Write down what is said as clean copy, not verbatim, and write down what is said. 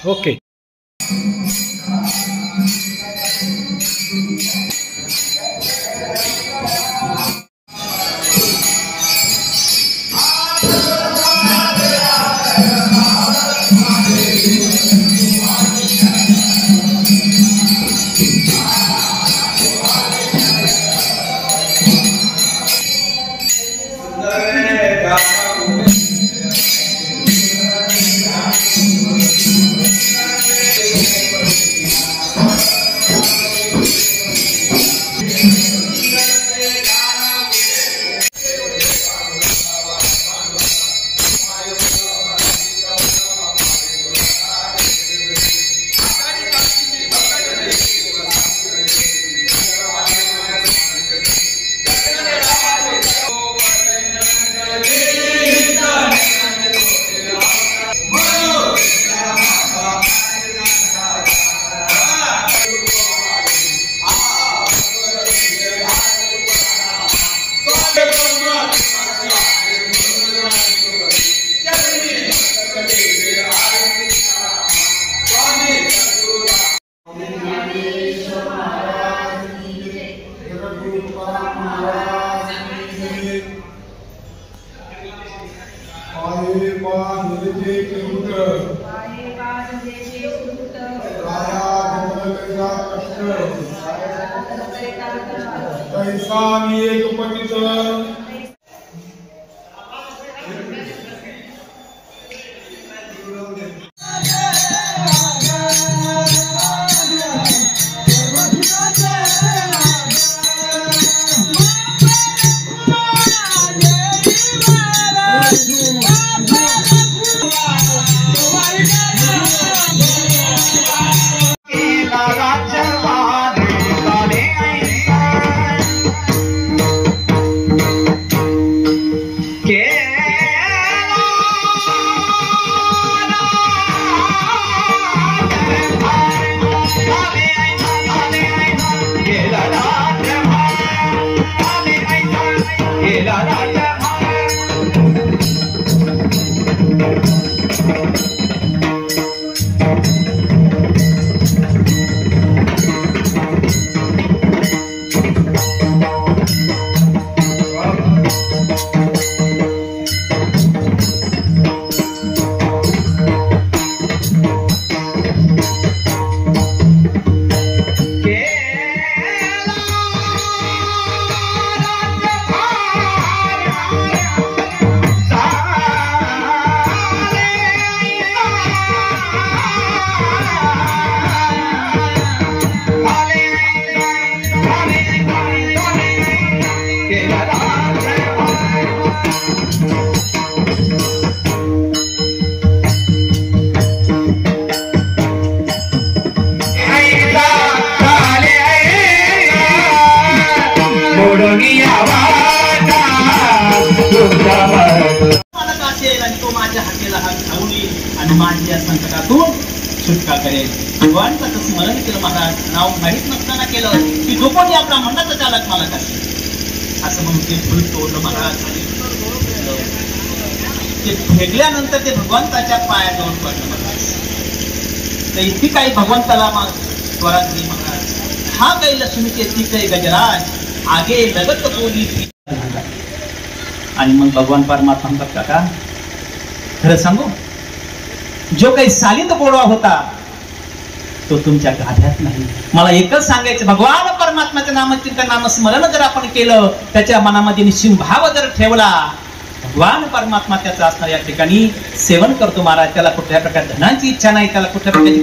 Okay संकटातून सुटका करेल. भगवानचं स्मरण केलं महाराज, नाव माहीत नसताना केलं की जो कोणी आपला मनाचा चालक मालक असेल असं म्हणून ते फुल तोडलं महाराज. ते फेकल्यानंतर ते भगवंताच्या पायाजवळ पडलं महाराज. तर इतकी काही भगवंताला स्वरात दिली महाराज. हा काही लक्ष्मीचे ती काही गजराज आगे लगत बोली. आणि मग भगवान परमात्मा म्हणतात काका खरं सांगू, जो काही सालिंद गोडवा होता तो तुमच्या गाभ्यात नाही. मला एकच सांगायचं, भगवान परमात्म्याच्या नामचिंतन नामस्मरण जर आपण केलं, त्याच्या मनामध्ये निश्चिम भाव जर ठेवला, भगवान परमात्मा त्याचा असणार या ठिकाणी सेवन करतो महाराज. त्याला कुठल्या प्रकारे धनाची इच्छा नाही, त्याला कुठल्या प्रकारची